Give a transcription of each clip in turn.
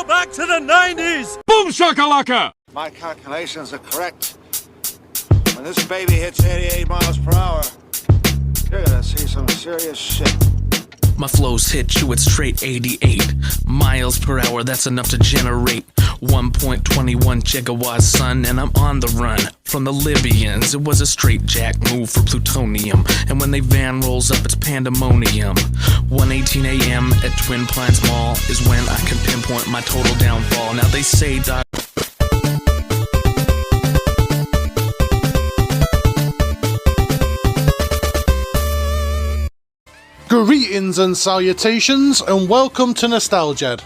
go back to the 90s! Boom shakalaka! My calculations are correct. When this baby hits 88 miles per hour, you're gonna see some serious shit. My flows hit you at straight 88 miles per hour, that's enough to generate 1.21 gigawatts, son, and I'm on the run from the Libyans. It was a straight jack move for plutonium, and when they van rolls up, it's pandemonium. 1:18 a.m. at Twin Pines Mall is when I can pinpoint my total downfall. Now they say that Greetings and salutations, and welcome to Nostal-Ged.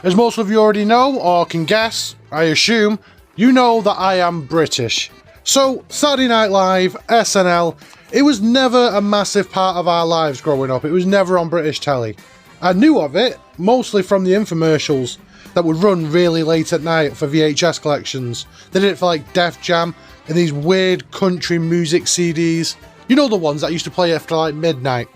As most of you already know, or can guess, I assume, you know that I am British. So, Saturday Night Live, SNL, it was never a massive part of our lives growing up. It was never on British telly. I knew of it, mostly from the infomercials that would run really late at night for VHS collections. They did it for like Def Jam and these weird country music CDs. You know, the ones that used to play after like midnight.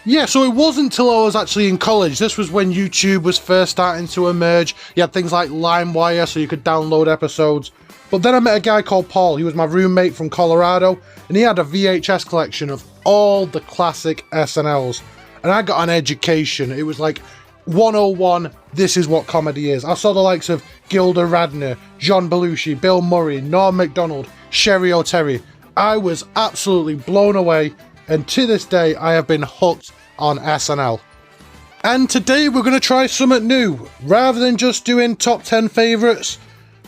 Yeah, so it wasn't until I was actually in college. This was when YouTube was first starting to emerge. You had things like LimeWire, so you could download episodes. But then I met a guy called Paul. He was my roommate from Colorado, and he had a VHS collection of all the classic SNLs. And I got an education. It was like 101, this is what comedy is. I saw the likes of Gilda Radner, John Belushi, Bill Murray, Norm Macdonald, Sherry O'Terry. I was absolutely blown away, and to this day I have been hooked on SNL. And today we're going to try something new. Rather than just doing top 10 favourites,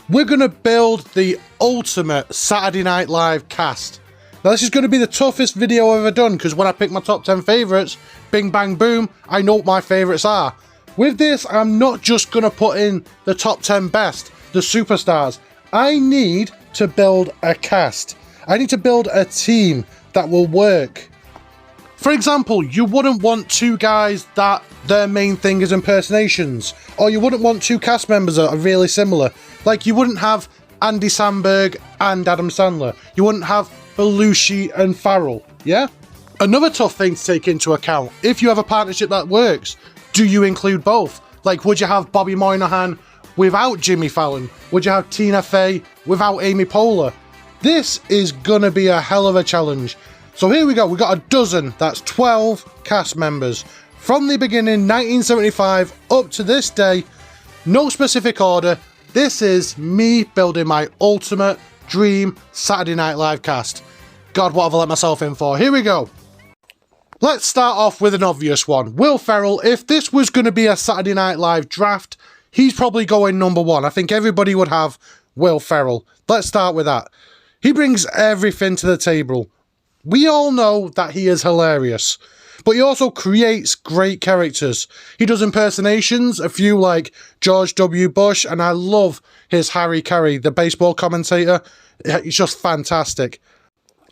we're going to build the ultimate Saturday Night Live cast. Now this is going to be the toughest video I've ever done, because when I pick my top 10 favourites, bing bang boom, I know what my favourites are. With this, I'm not just going to put in the top 10 best, the superstars. I need to build a cast. I need to build a team that will work. For example, you wouldn't want two guys that their main thing is impersonations, or you wouldn't want two cast members that are really similar. Like, you wouldn't have Andy Samberg and Adam Sandler. You wouldn't have Belushi and Farrell, yeah? Another tough thing to take into account, if you have a partnership that works, do you include both? Like, would you have Bobby Moynihan without Jimmy Fallon? Would you have Tina Fey without Amy Poehler? This is gonna be a hell of a challenge. So here we go, we got a dozen, that's 12 cast members. From the beginning, 1975, up to this day, no specific order. This is me building my ultimate dream Saturday Night Live cast. God, what have I let myself in for? Here we go. Let's start off with an obvious one. Will Ferrell. If this was going to be a Saturday Night Live draft, he's probably going number one. I think everybody would have Will Ferrell. Let's start with that. He brings everything to the table. We all know that he is hilarious, but he also creates great characters. He does impersonations, a few like George W. Bush, and I love his Harry Carey, the baseball commentator. He's just fantastic.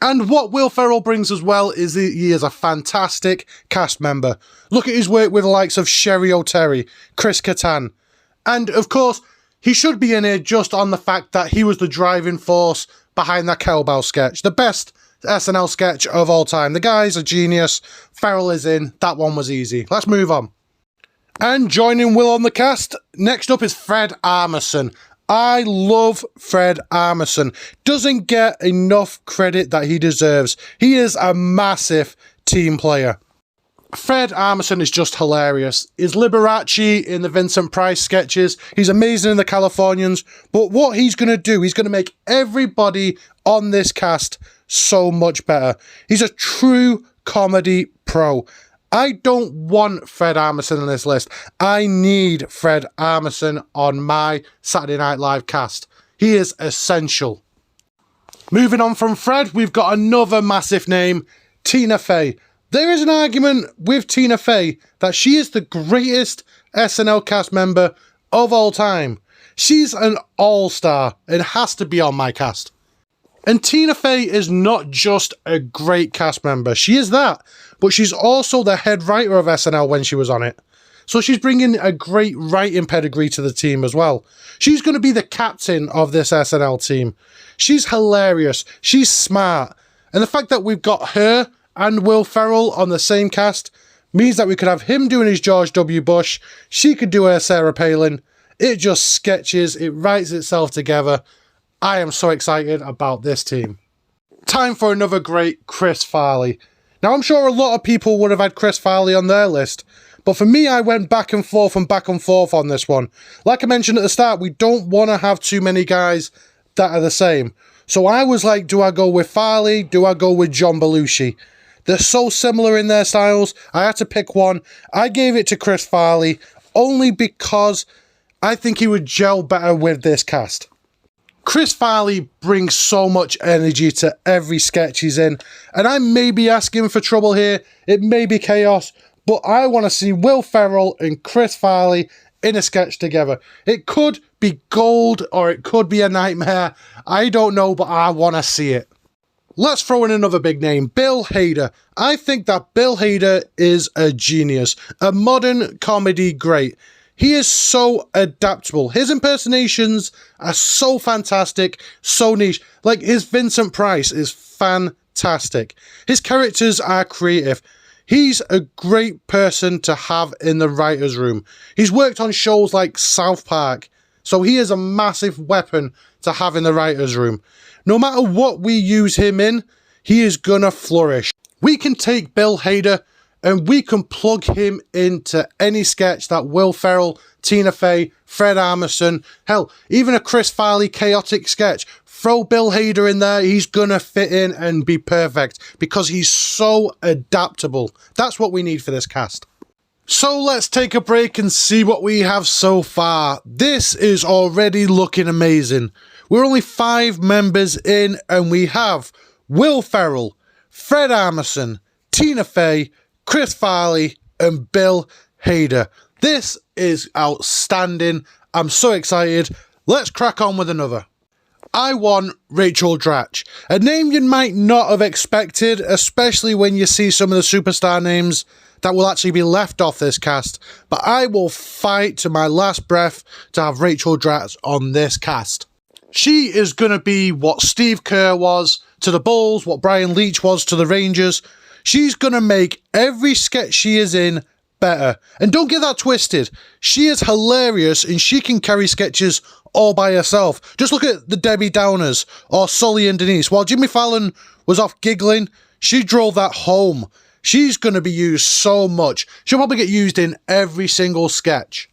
And what Will Ferrell brings as well is he is a fantastic cast member. Look at his work with the likes of Sherry O'Terry, Chris Kattan. And of course, he should be in here just on the fact that he was the driving force behind that cowbell sketch. The best SNL sketch of all time. The guy's a genius. Ferrell is in. That one was easy. Let's move on. And joining Will on the cast, next up is Fred Armisen. I love Fred Armisen. Doesn't get enough credit that he deserves. He is a massive team player. Fred Armisen is just hilarious. He's Liberace in the Vincent Price sketches. He's amazing in the Californians. But what he's going to do, he's going to make everybody on this cast so much better. He's a true comedy pro. I don't want Fred Armisen on this list. I need Fred Armisen on my Saturday Night Live cast. He is essential. Moving on from Fred, we've got another massive name, Tina Fey. There is an argument with Tina Fey that she is the greatest SNL cast member of all time. She's an all-star and has to be on my cast. And Tina Fey is not just a great cast member. She is that, but she's also the head writer of SNL when she was on it. So she's bringing a great writing pedigree to the team as well. She's going to be the captain of this SNL team. She's hilarious. She's smart. And the fact that we've got her and Will Ferrell on the same cast means that we could have him doing his George W. Bush. She could do her Sarah Palin. It just sketches, it writes itself together. I am so excited about this team. Time for another great Chris Farley. Now, I'm sure a lot of people would have had Chris Farley on their list, but for me, I went back and forth on this one. Like I mentioned at the start, we don't want to have too many guys that are the same. So I was like, do I go with Farley? Do I go with John Belushi? They're so similar in their styles. I had to pick one. I gave it to Chris Farley only because I think he would gel better with this cast. Chris Farley brings so much energy to every sketch he's in, and I may be asking for trouble here. It may be chaos, but I want to see Will Ferrell and Chris Farley in a sketch together. It could be gold or it could be a nightmare. I don't know, but I want to see it. Let's throw in another big name, Bill Hader. I think that Bill Hader is a genius, a modern comedy great. He is so adaptable. His impersonations are so fantastic, so niche. Like his Vincent Price is fantastic. His characters are creative. He's a great person to have in the writer's room. He's worked on shows like South Park, so he is a massive weapon to have in the writer's room. No matter what we use him in, he is gonna flourish. We can take Bill Hader and we can plug him into any sketch that Will Ferrell, Tina Fey, Fred Armisen, hell, even a Chris Farley chaotic sketch. Throw Bill Hader in there, he's gonna fit in and be perfect because he's so adaptable. That's what we need for this cast. So let's take a break and see what we have so far. This is already looking amazing. We're only 5 members in and we have Will Ferrell, Fred Armisen, Tina Fey, Chris Farley and Bill Hader. This is outstanding. I'm so excited. Let's crack on with another. I want Rachel Dratch, a name you might not have expected, especially when you see some of the superstar names that will actually be left off this cast, but I will fight to my last breath to have Rachel Dratch on this cast. She is going to be what Steve Kerr was to the Bulls, what Brian Leach was to the Rangers. She's going to make every sketch she is in better. And don't get that twisted. She is hilarious and she can carry sketches all by herself. Just look at the Debbie Downers or Sully and Denise. While Jimmy Fallon was off giggling, she drove that home. She's going to be used so much. She'll probably get used in every single sketch.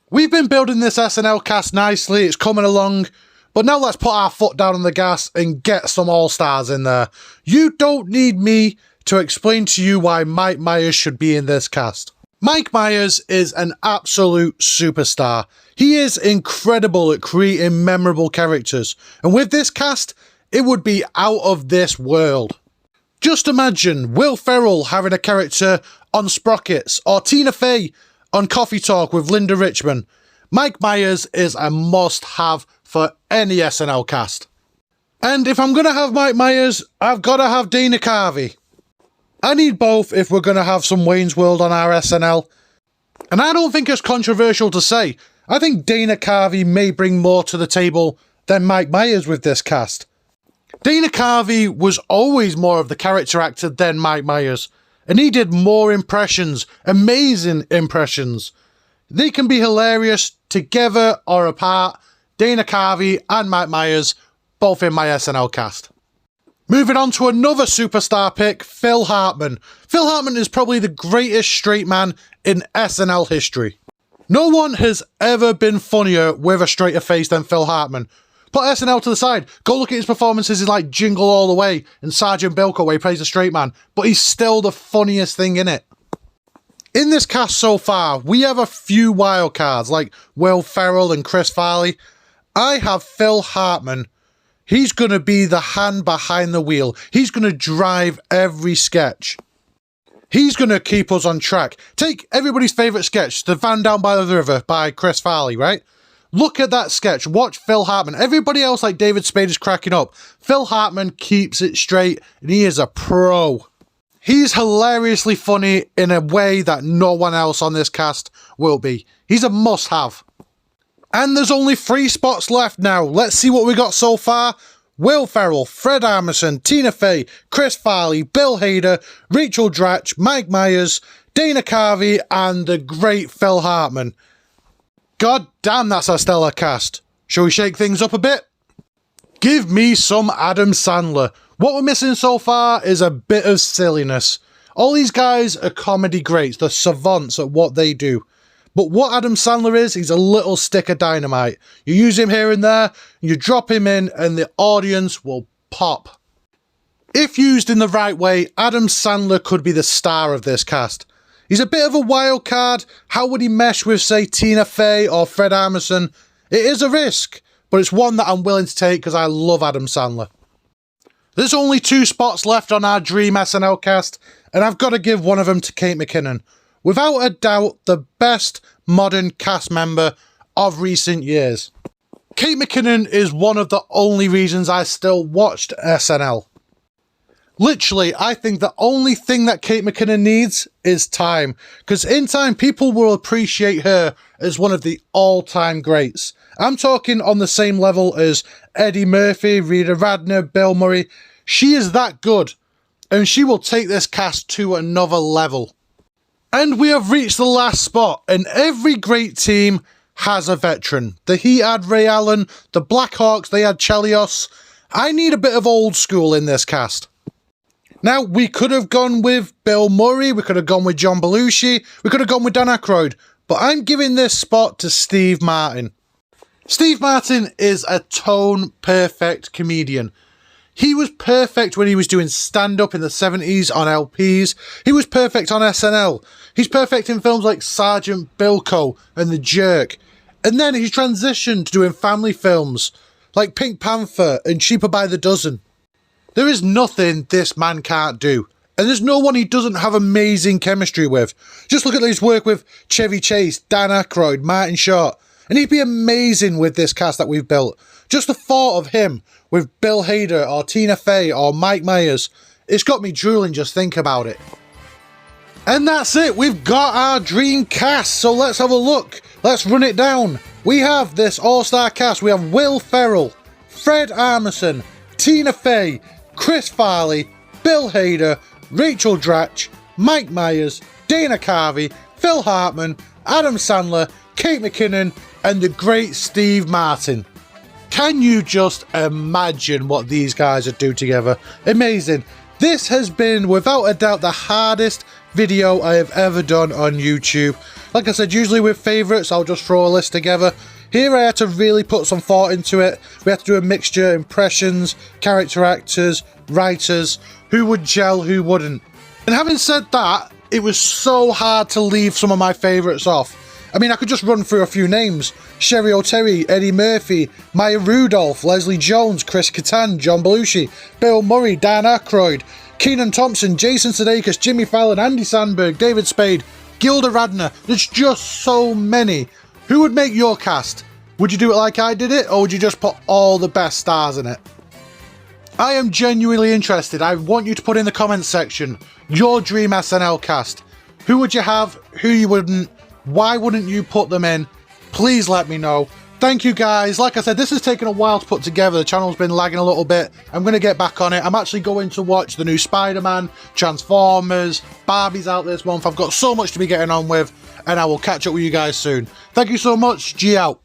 We've been building this SNL cast nicely. It's coming along. But now let's put our foot down on the gas and get some all-stars in there. You don't need me to explain to you why Mike Myers should be in this cast. Mike Myers is an absolute superstar. He is incredible at creating memorable characters. And with this cast, it would be out of this world. Just imagine Will Ferrell having a character on Sprockets or Tina Fey on Coffee Talk with Linda Richman. Mike Myers is a must-have for any SNL cast. And if I'm going to have Mike Myers, I've got to have Dana Carvey. I need both if we're going to have some Wayne's World on our SNL. And I don't think it's controversial to say, I think Dana Carvey may bring more to the table than Mike Myers with this cast. Dana Carvey was always more of the character actor than Mike Myers, and he did more impressions, amazing impressions. They can be hilarious together or apart. Dana Carvey and Mike Myers, both in my SNL cast. Moving on to another superstar pick, Phil Hartman. Phil Hartman is probably the greatest straight man in SNL history. No one has ever been funnier with a straighter face than Phil Hartman. Put SNL to the side, go look at his performances in like Jingle All the Way and Sergeant Bilko where he plays a straight man, but he's still the funniest thing in it. In this cast so far, we have a few wild cards like Will Ferrell and Chris Farley. I have Phil Hartman. He's going to be the hand behind the wheel. He's going to drive every sketch. He's going to keep us on track. Take everybody's favourite sketch, The Van Down by the River by Chris Farley, right? Look at that sketch. Watch Phil Hartman. Everybody else like David Spade is cracking up. Phil Hartman keeps it straight and he is a pro. He's hilariously funny in a way that no one else on this cast will be. He's a must-have. And there's only 3 spots left now. Let's see what we got so far. Will Ferrell, Fred Armisen, Tina Fey, Chris Farley, Bill Hader, Rachel Dratch, Mike Myers, Dana Carvey, and the great Phil Hartman. God damn, that's a stellar cast. Shall we shake things up a bit? Give me some Adam Sandler. What we're missing so far is a bit of silliness. All these guys are comedy greats, they're savants at what they do. But what Adam Sandler is, he's a little stick of dynamite. You use him here and there, you drop him in, and the audience will pop. If used in the right way, Adam Sandler could be the star of this cast. He's a bit of a wild card. How would he mesh with, say, Tina Fey or Fred Armisen? It is a risk, but it's one that I'm willing to take because I love Adam Sandler. There's only 2 spots left on our Dream SNL cast, and I've got to give one of them to Kate McKinnon. Without a doubt, the best modern cast member of recent years. Kate McKinnon is one of the only reasons I still watched SNL. Literally, I think the only thing that Kate McKinnon needs is time. Because in time, people will appreciate her as one of the all-time greats. I'm talking on the same level as Eddie Murphy, Rita Radner, Bill Murray. She is that good. And she will take this cast to another level. And we have reached the last spot, and every great team has a veteran. The Heat had Ray Allen, the Blackhawks, they had Chelios. I need a bit of old school in this cast. Now, we could have gone with Bill Murray, we could have gone with John Belushi, we could have gone with Dan Aykroyd, but I'm giving this spot to Steve Martin. Steve Martin is a tone-perfect comedian. He was perfect when he was doing stand-up in the 70s on LPs. He was perfect on SNL. He's perfect in films like Sergeant Bilko and The Jerk. And then he transitioned to doing family films like Pink Panther and Cheaper by the Dozen. There is nothing this man can't do. And there's no one he doesn't have amazing chemistry with. Just look at his work with Chevy Chase, Dan Aykroyd, Martin Short. And he'd be amazing with this cast that we've built. Just the thought of him with Bill Hader or Tina Fey or Mike Myers, it's got me drooling just think about it. And that's it, we've got our dream cast, so let's have a look. Let's run it down. We have this all-star cast. We have Will Ferrell, Fred Armisen, Tina Fey, Chris Farley, Bill Hader, Rachel Dratch, Mike Myers, Dana Carvey, Phil Hartman, Adam Sandler, Kate McKinnon, and the great Steve Martin. Can you just imagine what these guys would do together? Amazing. This has been, without a doubt, the hardest video I have ever done on YouTube. Like I said, usually with favourites, I'll just throw a list together. Here I had to really put some thought into it. We had to do a mixture, impressions, character actors, writers, who would gel, who wouldn't. And having said that, it was so hard to leave some of my favourites off. I mean, I could just run through a few names. Sherry O'Terry, Eddie Murphy, Maya Rudolph, Leslie Jones, Chris Kattan, John Belushi, Bill Murray, Dan Aykroyd, Kenan Thompson, Jason Sudeikis, Jimmy Fallon, Andy Samberg, David Spade, Gilda Radner. There's just so many. Who would make your cast? Would you do it like I did it, or would you just put all the best stars in it? I am genuinely interested. I want you to put in the comments section your dream SNL cast. Who would you have? Who you wouldn't? Why wouldn't you put them in? Please let me know. Thank you guys. Like I said, this has taken a while to put together. The channel's been lagging a little bit. I'm going to get back on it. I'm actually going to watch the new Spider-Man, Transformers, Barbie's out this month. I've got so much to be getting on with, and I will catch up with you guys soon. Thank you so much. G out.